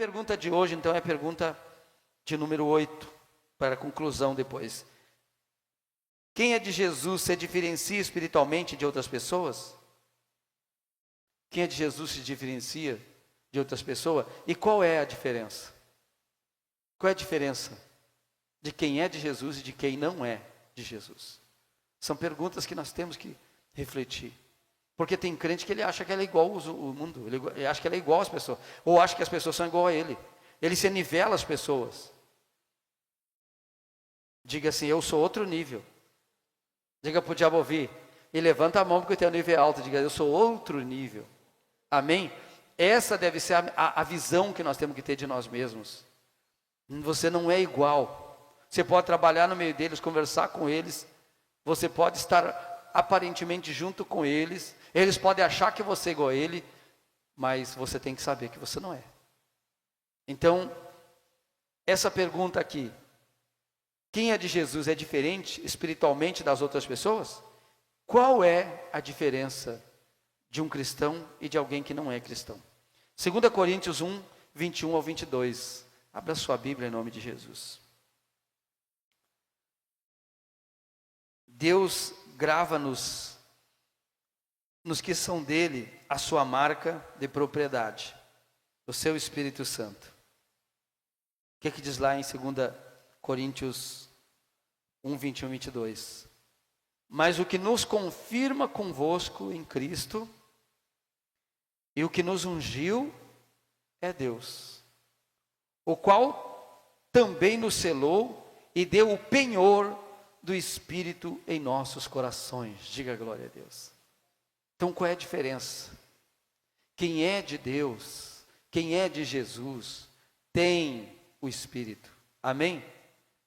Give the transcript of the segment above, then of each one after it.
pergunta de hoje, então, é a pergunta de número 8, para a conclusão depois. Quem é de Jesus se diferencia espiritualmente de outras pessoas? Quem é de Jesus se diferencia de outras pessoas? E qual é a diferença? Qual é a diferença de quem é de Jesus e de quem não é de Jesus? São perguntas que nós temos que refletir. Porque tem crente que ele acha que ele é igual ao mundo, ele acha que ele é igual às pessoas, ou acha que as pessoas são igual a ele. Ele se nivela as pessoas. Diga assim, eu sou outro nível. Diga para o diabo ouvir, e levanta a mão porque o teu nível é alto. Diga, eu sou outro nível. Amém? Essa deve ser a visão que nós temos que ter de nós mesmos. Você não é igual. Você pode trabalhar no meio deles, conversar com eles. Você pode estar aparentemente junto com eles. Eles podem achar que você é igual a ele, mas você tem que saber que você não é. Então, essa pergunta aqui, quem é de Jesus é diferente espiritualmente das outras pessoas? Qual é a diferença de um cristão e de alguém que não é cristão? 2 Coríntios 1, 21 ao 22. Abra sua Bíblia em nome de Jesus. Deus grava nos que são dele a sua marca de propriedade, o seu Espírito Santo. O que é que diz lá em 2 Coríntios 1, 21 e 22? Mas o que nos confirma convosco em Cristo e o que nos ungiu é Deus, o qual também nos selou e deu o penhor do Espírito em nossos corações. Diga glória a Deus. Então qual é a diferença? Quem é de Deus, quem é de Jesus, tem o Espírito. Amém?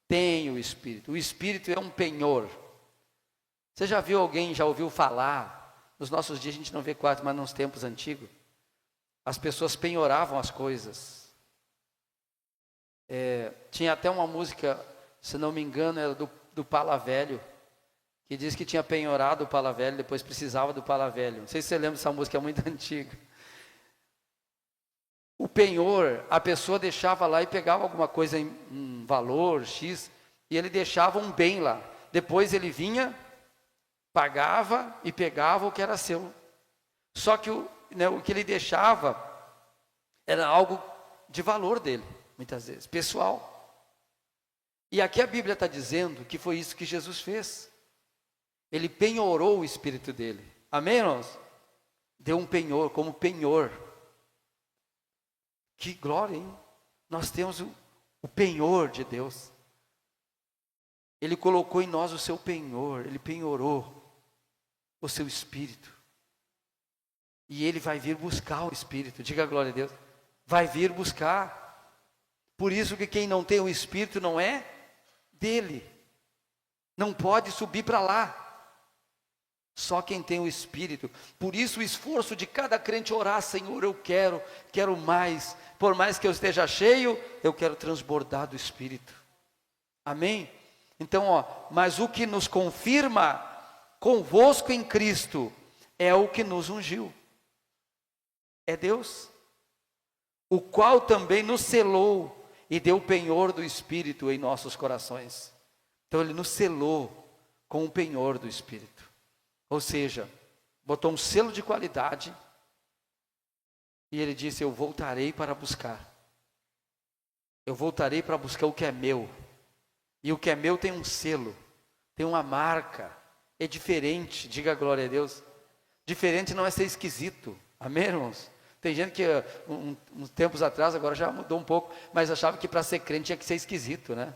Tem o Espírito. O Espírito é um penhor. Você já viu alguém, já ouviu falar? Nos nossos dias a gente não vê quase, mas nos tempos antigos, as pessoas penhoravam as coisas. Tinha até uma música, se não me engano, era do Pala Velho, que diz que tinha penhorado o Pala Velho, depois precisava do Pala Velho. Não sei se você lembra dessa música, é muito antiga. O penhor, a pessoa deixava lá e pegava alguma coisa em valor, X, e ele deixava um bem lá. Depois ele vinha, pagava e pegava o que era seu. Só que o que ele deixava era algo de valor dele, muitas vezes, pessoal. E aqui a Bíblia está dizendo que foi isso que Jesus fez. Ele penhorou o Espírito dele. Amém, irmãos? Deu um penhor, como penhor. Que glória, hein? Nós temos o penhor de Deus. Ele colocou em nós o seu penhor. Ele penhorou o seu Espírito. E ele vai vir buscar o Espírito. Diga glória a Deus. Vai vir buscar. Por isso que quem não tem o Espírito não é dele. Não pode subir para lá. Só quem tem o Espírito. Por isso o esforço de cada crente orar, Senhor, eu quero mais. Por mais que eu esteja cheio, eu quero transbordar do Espírito. Amém? Então, mas o que nos confirma convosco em Cristo é o que nos ungiu. É Deus. O qual também nos selou e deu o penhor do Espírito em nossos corações. Então ele nos selou com o penhor do Espírito. Ou seja, botou um selo de qualidade e ele disse, eu voltarei para buscar. Eu voltarei para buscar o que é meu. E o que é meu tem um selo, tem uma marca, é diferente, diga glória a Deus. Diferente não é ser esquisito, amém, irmãos? Tem gente que uns tempos atrás, agora já mudou um pouco, mas achava que para ser crente tinha que ser esquisito, né?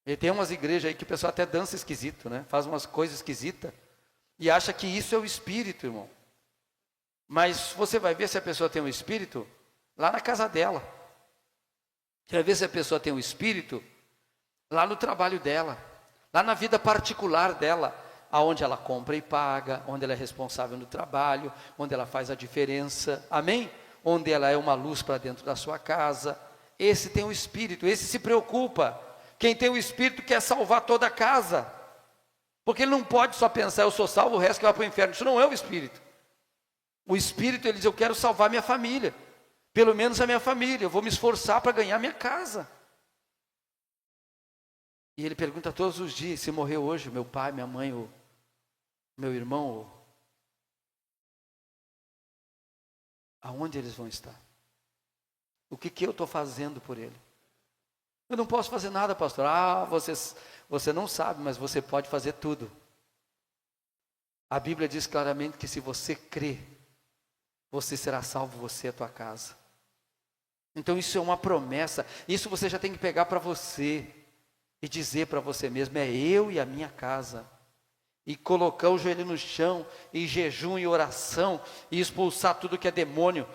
E tem umas igrejas aí que o pessoal até dança esquisito, né? Faz umas coisas esquisitas e acha que isso é o Espírito, irmão. Mas você vai ver se a pessoa tem um Espírito lá na casa dela. Você vai ver se a pessoa tem um Espírito lá no trabalho dela, lá na vida particular dela, aonde ela compra e paga, onde ela é responsável no trabalho, onde ela faz a diferença, amém? Onde ela é uma luz para dentro da sua casa. Esse tem o Espírito, esse se preocupa. Quem tem o Espírito quer salvar toda a casa, porque ele não pode só pensar, eu sou salvo, o resto que vai para o inferno. Isso não é o Espírito. O Espírito, ele diz, eu quero salvar minha família. Pelo menos a minha família, eu vou me esforçar para ganhar minha casa. E ele pergunta todos os dias, se morrer hoje, meu pai, minha mãe, ou meu irmão, aonde eles vão estar? O que eu estou fazendo por ele? Eu não posso fazer nada, pastor. Você não sabe, mas você pode fazer tudo. A Bíblia diz claramente que se você crê, você será salvo, você e a tua casa. Então isso é uma promessa. Isso você já tem que pegar para você e dizer para você mesmo, é eu e a minha casa. E colocar o joelho no chão, em jejum e oração, e expulsar tudo que é demônio.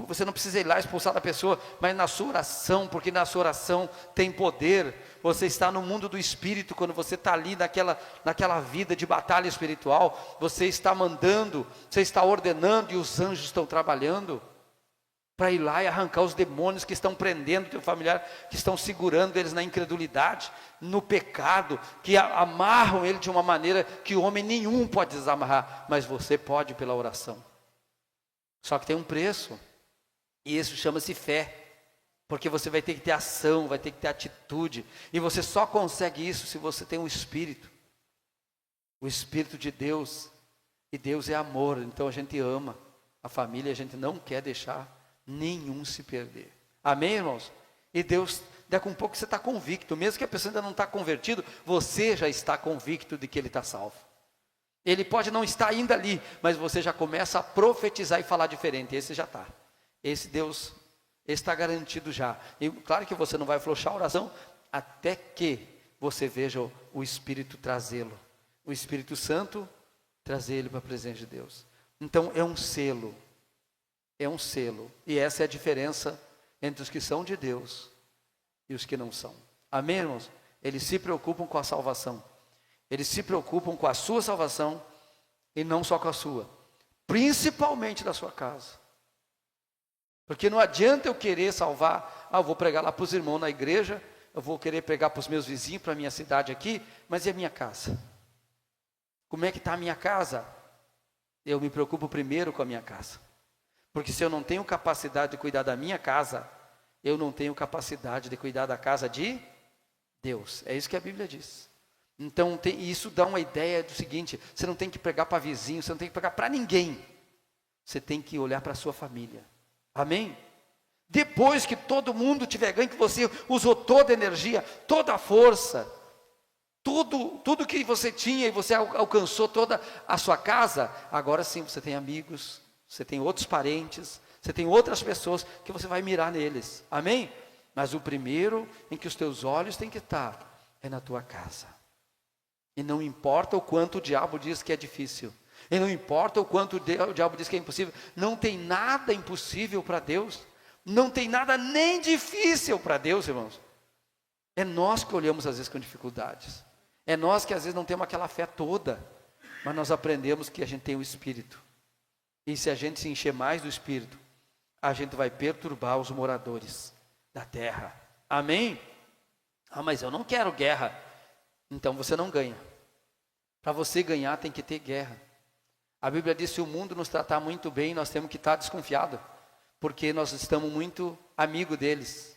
Você não precisa ir lá expulsar da pessoa, mas na sua oração, porque na sua oração tem poder. Você está no mundo do Espírito, quando você está ali naquela vida de batalha espiritual, você está mandando, você está ordenando, e os anjos estão trabalhando para ir lá e arrancar os demônios que estão prendendo o teu familiar, que estão segurando eles na incredulidade, no pecado, que amarram ele de uma maneira que homem nenhum pode desamarrar, mas você pode pela oração. Só que tem um preço, e isso chama-se fé, porque você vai ter que ter ação, vai ter que ter atitude, e você só consegue isso se você tem o Espírito de Deus, e Deus é amor, então a gente ama a família, a gente não quer deixar nenhum se perder. Amém, irmãos? E Deus, daqui a um pouco você está convicto, mesmo que a pessoa ainda não está convertido, você já está convicto de que ele está salvo. Ele pode não estar ainda ali, mas você já começa a profetizar e falar diferente. Esse já está. Esse Deus está garantido já. E claro que você não vai afrouxar a oração até que você veja o Espírito trazê-lo. O Espírito Santo trazer ele para a presença de Deus. Então é um selo. É um selo. E essa é a diferença entre os que são de Deus e os que não são. Amém, irmãos? Eles se preocupam com a salvação. Eles se preocupam com a sua salvação e não só com a sua. Principalmente da sua casa. Porque não adianta eu querer salvar. Eu vou pregar lá para os irmãos na igreja. Eu vou querer pregar para os meus vizinhos, para a minha cidade aqui. Mas e a minha casa? Como é que está a minha casa? Eu me preocupo primeiro com a minha casa. Porque se eu não tenho capacidade de cuidar da minha casa, eu não tenho capacidade de cuidar da casa de Deus. É isso que a Bíblia diz. Então isso dá uma ideia do seguinte: você não tem que pregar para vizinho, você não tem que pregar para ninguém. Você tem que olhar para a sua família. Amém? Depois que todo mundo tiver ganho, que você usou toda a energia, toda a força, tudo que você tinha e você alcançou toda a sua casa, agora sim você tem amigos, você tem outros parentes, você tem outras pessoas que você vai mirar neles. Amém? Mas o primeiro em que os teus olhos têm que estar é na tua casa. E não importa o quanto o diabo diz que é difícil. E não importa o quanto o diabo diz que é impossível. Não tem nada impossível para Deus. Não tem nada nem difícil para Deus, irmãos. É nós que olhamos às vezes com dificuldades. É nós que às vezes não temos aquela fé toda. Mas nós aprendemos que a gente tem o Espírito. E se a gente se encher mais do Espírito, a gente vai perturbar os moradores da terra. Amém? Mas eu não quero guerra. Então você não ganha. Para você ganhar tem que ter guerra. A Bíblia diz que se o mundo nos tratar muito bem, nós temos que estar desconfiado, porque nós estamos muito amigos deles.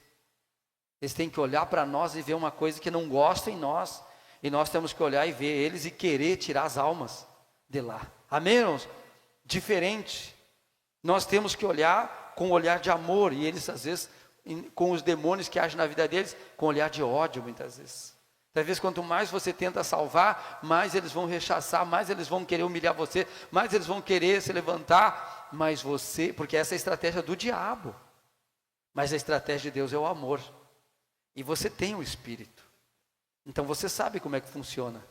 Eles têm que olhar para nós e ver uma coisa que não gostam em nós, e nós temos que olhar e ver eles e querer tirar as almas de lá. Amém, irmãos? Diferente. Nós temos que olhar com um olhar de amor, e eles às vezes, com os demônios que agem na vida deles, com um olhar de ódio muitas vezes. Talvez quanto mais você tenta salvar, mais eles vão rechaçar, mais eles vão querer humilhar você, mais eles vão querer se levantar, mas você, porque essa é a estratégia do diabo, mas a estratégia de Deus é o amor, e você tem o Espírito, então você sabe como é que funciona.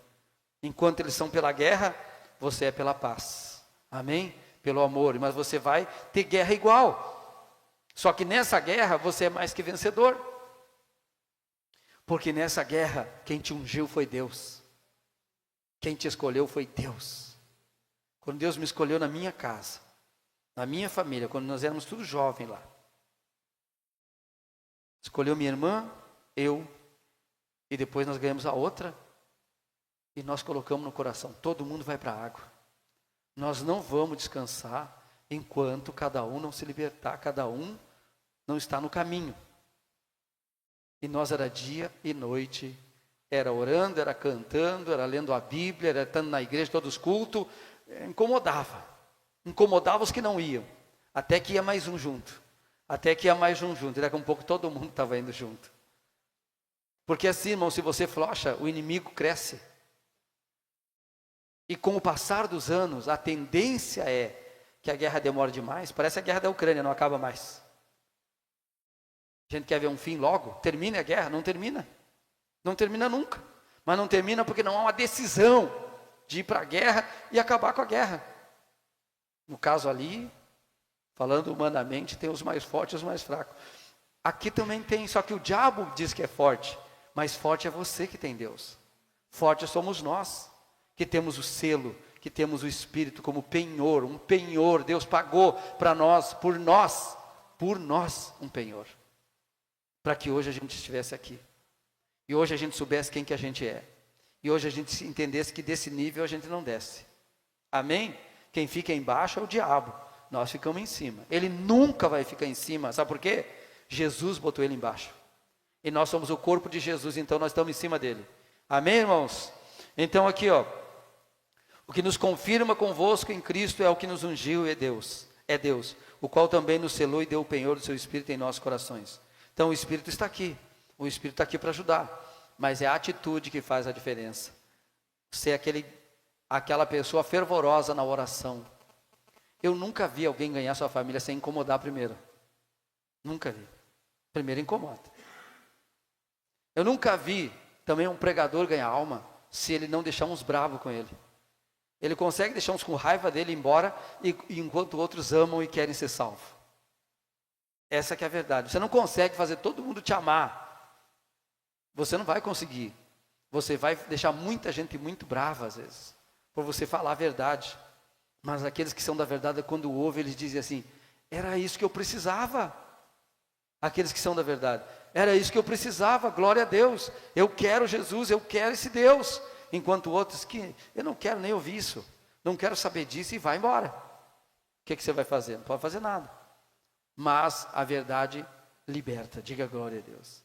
Enquanto eles são pela guerra, você é pela paz, amém? Pelo amor, mas você vai ter guerra igual, só que nessa guerra você é mais que vencedor. Porque nessa guerra, quem te ungiu foi Deus. Quem te escolheu foi Deus. Quando Deus me escolheu na minha casa, na minha família, quando nós éramos tudo jovem lá. Escolheu minha irmã, eu, e depois nós ganhamos a outra, e nós colocamos no coração, todo mundo vai para a água. Nós não vamos descansar enquanto cada um não se libertar, cada um não está no caminho. E nós era dia e noite, era orando, era cantando, era lendo a Bíblia, era estando na igreja, todos os cultos, incomodava os que não iam, até que ia mais um junto, e daqui a um pouco todo mundo estava indo junto. Porque assim, irmão, se você flocha, o inimigo cresce. E com o passar dos anos, a tendência é que a guerra demore demais. Parece a guerra da Ucrânia, não acaba mais. A gente quer ver um fim logo, termine a guerra, não termina. Não termina nunca. Mas não termina porque não há uma decisão de ir para a guerra e acabar com a guerra. No caso ali, falando humanamente, tem os mais fortes e os mais fracos. Aqui também tem, só que o diabo diz que é forte. Mas forte é você que tem Deus. Forte somos nós, que temos o selo, que temos o Espírito como penhor, um penhor. Deus pagou para nós, por nós, um penhor. Para que hoje a gente estivesse aqui. E hoje a gente soubesse quem que a gente é. E hoje a gente entendesse que desse nível a gente não desce. Amém? Quem fica embaixo é o diabo. Nós ficamos em cima. Ele nunca vai ficar em cima. Sabe por quê? Jesus botou ele embaixo. E nós somos o corpo de Jesus, então nós estamos em cima dele. Amém, irmãos? Então aqui, ó. O que nos confirma convosco em Cristo é o que nos ungiu, é Deus, o qual também nos selou e deu o penhor do seu Espírito em nossos corações. Então o Espírito está aqui, o Espírito está aqui para ajudar, mas é a atitude que faz a diferença. Ser aquela pessoa fervorosa na oração. Eu nunca vi alguém ganhar sua família sem incomodar primeiro. Nunca vi. Primeiro incomoda. Eu nunca vi também um pregador ganhar alma se ele não deixar uns bravos com ele. Ele consegue deixar uns com raiva dele embora, enquanto outros amam e querem ser salvos. Essa que é a verdade. Você não consegue fazer todo mundo te amar. Você não vai conseguir. Você vai deixar muita gente muito brava às vezes, por você falar a verdade. Mas aqueles que são da verdade, quando ouvem, eles dizem assim, era isso que eu precisava. Aqueles que são da verdade, era isso que eu precisava, glória a Deus. Eu quero Jesus, eu quero esse Deus. Enquanto outros que, eu não quero nem ouvir isso, não quero saber disso e vai embora. O que você vai fazer? Não pode fazer nada. Mas a verdade liberta, diga glória a Deus.